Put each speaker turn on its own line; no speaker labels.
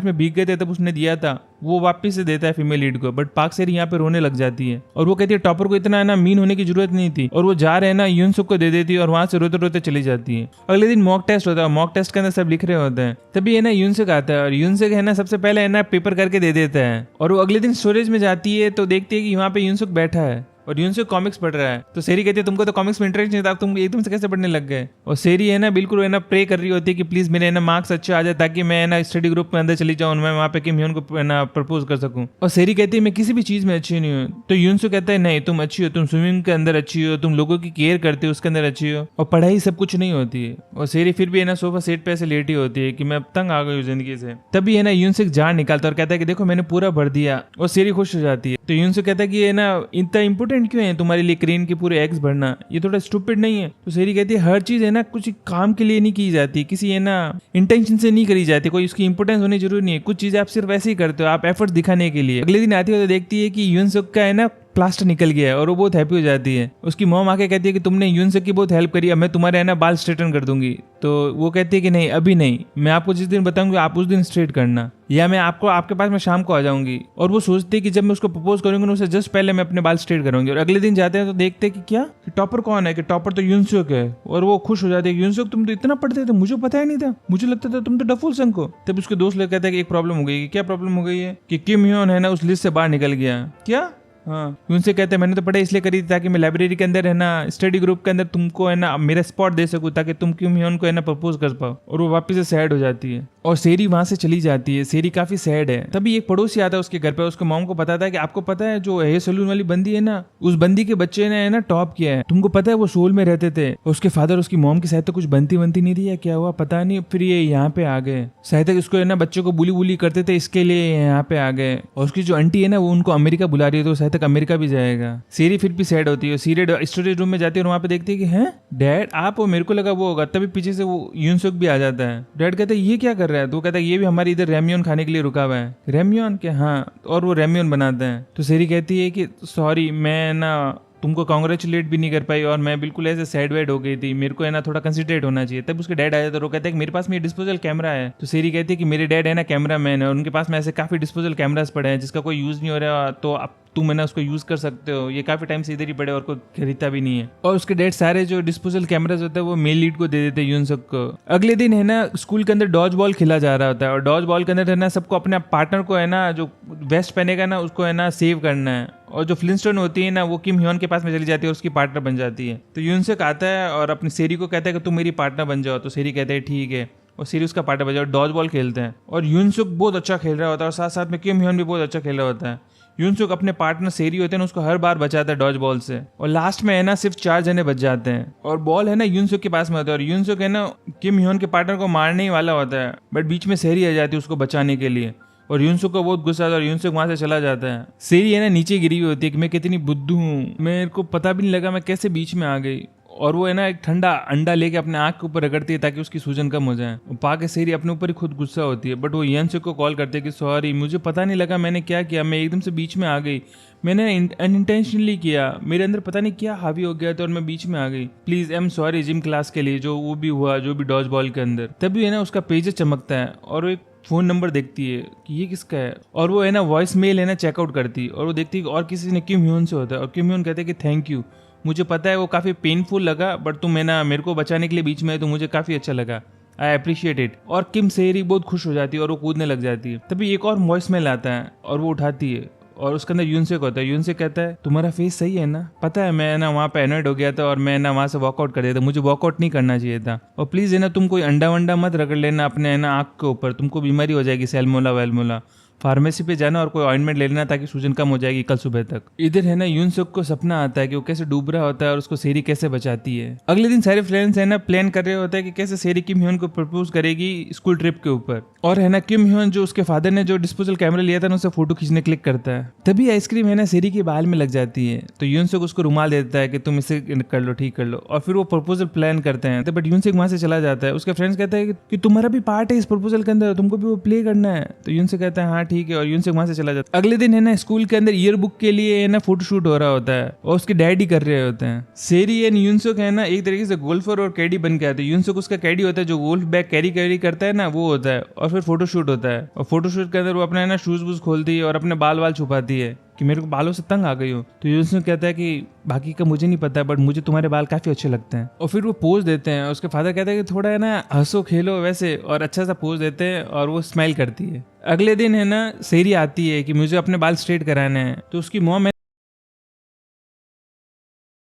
में भीग गए थे तब उसने दिया था वो वापस से देता है फीमेल लीड को। बट पाक सेरी यहाँ पे रोने लग जाती है और वो कहती है टॉपर को इतना है ना मीन होने की जरूरत नहीं थी, और वो जा रहे हैं ना यूनसुक को दे देती है और वहां से रोते रोते चली जाती है। अगले दिन मॉक टेस्ट होता है, मॉक टेस्ट के अंदर सब लिख रहे होते हैं, तभी है ना यूनसुक आता है और यूनसुक है ना सबसे पहले है ना पेपर करके दे देता है। और वो अगले दिन स्टोरेज में जाती है तो देखती है कि वहाँ पे यूनसुक बैठा है और यूनसुक कॉमिक्स पढ़ रहा है। तो सेरी कहती है तुमको तो कॉमिक्स में इंटरेस्ट नहीं था, तुम एकदम से कैसे पढ़ने लग गए। और सेरी है ना बिल्कुल है ना प्रे कर रही होती है कि प्लीज मेरे है ना मार्क्स अच्छे आ जाए ताकि मैं है ना स्टडी ग्रुप में अंदर चली जाऊँ, मैं वहाँ पे किम ह्योन को है ना प्रपोज कर सकूँ। और सेरी कहती है मैं किसी भी चीज में अच्छी नहीं हूँ। तो यूनसुक कहता है नहीं तुम अच्छी हो, तुम स्विमिंग के अंदर अच्छी हो, तुम लोगों की केयर करते हो उसके अंदर अच्छी हो, और पढ़ाई सब कुछ नहीं होती है। और सेरी फिर भी है ना सोफा सेट पे ऐसे लेटी होती है कि मैं अब तंग आ गई हूँ जिंदगी से। तभी है ना यूनसुक जान निकालता है और कहता है कि देखो मैंने पूरा भर दिया, और सेरी खुश हो जाती है। तो यूनसुक कहता है कि ये ना इतना इंपॉर्टेंट क्यों है तुम्हारे लिए क्रेन के पूरे एग्स भरना, ये थोड़ा स्टूपिड नहीं है। तो सेरी कहती है हर चीज है ना कुछ काम के लिए नहीं की जाती, किसी है ना इंटेंशन से नहीं करी जाती, कोई उसकी इंपोर्टेंस होनी जरूरी नहीं है, कुछ चीजें आप सिर्फ ऐसे ही करते हो, आप एफर्ट दिखाने के लिए। अगले दिन आती है तो देखती है कि यूनसुक का है ना प्लास्टर निकल गया है और वो बहुत हैप्पी हो जाती है। उसकी मॉम आके कहती है कि तुमने यूनसुक की बहुत हेल्प करी, अब मैं तुम्हारे है ना बाल स्ट्रेटन कर दूंगी। तो वो कहती है कि नहीं अभी नहीं, मैं आपको जिस दिन बताऊंगी आप उस दिन स्ट्रेट करना, या मैं आपको आपके पास में शाम को आ जाऊंगी। और वो सोचती है कि जब मैं उसको प्रपोज करूंगी ना उससे जस्ट पहले मैं अपने बाल स्ट्रेट करूंगी। और अगले दिन जाते हैं तो देखते हैं कि क्या टॉपर कौन है, कि टॉपर तो यूनसुक है। और वो खुश हो जाती है यूनसुक तुम तो इतना पढ़ते थे, मुझे पता ही नहीं था, मुझे लगता था तुम तो डफुल संग हो। तब उसके दोस्त लोग कहते हैं कि एक प्रॉब्लम हो गई। क्या प्रॉब्लम हो गई है? कि किम ह्योन है ना उस लिस्ट से बाहर निकल गया। क्या? हाँ, उनसे कहते हैं मैंने तो पढ़ाई इसलिए करी थी ताकि मैं लाइब्रेरी के अंदर है ना स्टडी ग्रुप के अंदर तुमको है ना मेरा स्पॉट दे सकूं ताकि तुम किम ह्योन को है ना प्रपोज कर पाओ। और वो वापस से सैड हो जाती है और सेरी वहां से चली जाती है। सेरी काफी सैड है। तभी एक पड़ोसी आता है उसके घर पे, उसके मॉम को बताता है कि आपको पता है जो हेयर सैलून वाली बंदी है ना, उस बंदी के बच्चे ने है ना टॉप किया है, तुमको पता है वो सोल में रहते थे, उसके फादर उसकी मॉम की शायद तो कुछ बनती नहीं थी या क्या हुआ पता नहीं, फिर ये यहाँ पे आ गए, शायद उसको है ना बच्चों को बुली बुली करते थे इसके लिए यहाँ पे आ गए। और उसकी जो आंटी है ना वो उनको अमेरिका बुला रही है, तो शायद तक अमेरिका भी जाएगा। सीरी फिर भी सैड होती है, सीरी स्टोरेज रूम में जाती है और वहां पे देखती है कि हैं डैड आप, और मेरे को लगा वो होगा। तभी पीछे से वो यूनसुक भी आ जाता है। डैड कहता है ये क्या कर रहा है? तो वो कहता है ये भी हमारी इधर रेमियन खाने के लिए रुका हुआ है। रेमियन के? हाँ, और वो रेमियन बनाते हैं। तो सीरी कहती है कि सॉरी मैं ना तुमको कांग्रेचुलेट भी नहीं कर पाई और मैं बिल्कुल ऐसे सैड वैड हो गई थी, मेरे को है ना थोड़ा कंसिडरेट होना चाहिए। तब उसके डैड आया तो वो कहते हैं कि मेरे पास में डिस्पोजल कैमरा है। तो सीरी कहती है कि मेरे डैड है ना कैमरा मैन है और उनके पास में ऐसे काफी डिस्पोजल कैमरास पड़े हैं जिसका कोई यूज नहीं हो रहा, तो आप तुम है ना उसको यूज कर सकते हो, ये काफी टाइम से इधर ही पड़े और कोई खरीदता भी नहीं है। और उसके डैड सारे जो डिस्पोजल कैमरास होते हैं वो मेल लीड को दे देते हैं यूनसुक को। अगले दिन है ना स्कूल के अंदर डॉज बॉल खेला जा रहा होता है और डॉज बॉल के अंदर है ना सबको अपने पार्टनर को है ना जो वेस्ट पहनेगा ना उसको है ना सेव करना है। और जो फ्लिंस्टोन होती है ना वो किम ह्योन के पास में चली जाती है और उसकी पार्टनर बन जाती है। तो यूनसुक आता है और अपनी सेरी को कहता है कि तुम मेरी पार्टनर बन जाओ। तो सेरी कहते हैं ठीक है, और सेरी उसका पार्टनर बन जाओ। डॉज बॉल खेलते हैं और यूनसुक बहुत अच्छा खेल रहा होता है और साथ साथ में किम ह्योन भी बहुत अच्छा खेल रहा होता है। यूनसुक अपने पार्टनर सेरी होते हैं उसको हर बार बचाता है डॉज बॉल से, और लास्ट में है ना सिर्फ 4 जने बच जाते हैं और बॉल है ना यूनसुक के पास में होता है। और यूनसुक है ना किम ह्योन के पार्टनर को मारने ही वाला होता है, बट बीच में सेरी आ जाती है उसको बचाने के लिए और यूनसुक को बहुत गुस्सा आता है और यूनसुक वहां से चला जाता है। सेरी है ना नीचे गिरी हुई होती है कि मैं कितनी बुद्धू हूँ, मेरे को पता भी नहीं लगा मैं कैसे बीच में आ गई। और वो है ना एक ठंडा अंडा लेके अपने आंख के ऊपर रगड़ती है ताकि उसकी सूजन कम हो जाए। पाके सेरी अपने ऊपर ही खुद गुस्सा होती है, बट वो यूनसुक को कॉल करते है कि सॉरी मुझे पता नहीं लगा मैंने क्या किया, मैं एकदम से बीच में आ गई, मैंने अनइंटेंशनली किया, मेरे अंदर पता नहीं क्या हावी हो गया था और मैं बीच में आ गई, please I am sorry gym class के लिए जो वो भी हुआ जो भी डॉज बॉल के अंदर। तभी है ना उसका पेज चमकता है और वो एक फोन नंबर देखती है कि ये किसका है, और वो है ना वॉइस मेल है ना चेकआउट करती है और वो देखती है और किसी ने किम ह्योन से होता है। और किम ह्योन कहते हैं कि थैंक यू, मुझे पता है वो काफी पेनफुल लगा बट तुम है ना मेरे को बचाने के लिए बीच में है तो मुझे काफी अच्छा लगा, आई अप्रिशिएट इट। और किम सेरी बहुत खुश हो जाती है और वो कूदने लग जाती है। तभी एक और वॉइस मेल आता है और वो उठाती है और उसके अंदर यूनसुक होता है। यूनसुक कहता है तुम्हारा फेस सही है ना, पता है मैं ना वहाँ पे एनर्ड हो गया था और मैं ना वहाँ से वॉकआउट कर दिया था, मुझे वॉकआउट नहीं करना चाहिए था। और प्लीज है ना तुम कोई अंडा वंडा मत रगड़ लेना अपने है ना आँख के ऊपर, तुमको बीमारी हो जाएगी सैल्मोला वेलमोला। फार्मेसी पे जाना और कोई ऑइंटमेंट ले लेना ताकि सूजन कम हो जाएगी कल सुबह तक। इधर है ना यूनसुक को सपना आता है कि वो कैसे डूब रहा होता है और उसको सेरी कैसे बचाती है। अगले दिन सारे फ्रेंड्स है ना प्लान कर रहे होते हैं कि कैसे सेरी किम ह्योन को प्रपोज करेगी स्कूल ट्रिप के ऊपर। और है ना किम ह्योन जो उसके फादर ने जो डिस्पोजल कैमरा लिया था ना उससे फोटो खींचने क्लिक करता है। तभी आइसक्रीम है ना सेरी के बाल में लग जाती है तो यूनसुक उसको रुमाल देता है कि तुम इसे कर लो, ठीक कर लो। और फिर वो प्रपोजल प्लान करते हैं बट यूनसुक वहां से चला जाता है। उसके फ्रेंड्स कहते हैं कि तुम्हारा भी पार्ट है इस प्रपोजल के अंदर, तुमको भी वो प्ले करना है। तो यूनसुक कहता है हाँ ठीक है, और यूनसुक वहां से चला जाता है। अगले दिन है ना स्कूल के अंदर ईयर बुक के लिए है ना फोटोशूट हो रहा होता है और उसके डैडी कर रहे होते हैं। सेरी एंड यूनसुक है ना एक तरीके से गोल्फर और कैडी बन के आते हैं। यूनसुक उसका कैडी होता है जो गोल्फ बैग कैरी करता है ना, वो होता है। और फिर फोटोशूट होता है और फोटोशूट के अंदर वो अपना है ना शूज वूज खोलती है और अपने बाल छुपाती है कि मेरे को बालों से तंग आ गई हो। तो यूनसुक कहता है कि बाकी का मुझे नहीं पता बट मुझे तुम्हारे बाल काफी अच्छे लगते हैं। और फिर वो पोज देते हैं। उसके फादर कहते हैं कि थोड़ा है ना हंसो खेलो वैसे, और अच्छा सा पोज देते हैं और वो स्माइल करती है। अगले दिन है ना सेरी आती है कि मुझे अपने बाल स्ट्रेट कराने हैं। तो उसकी मॉम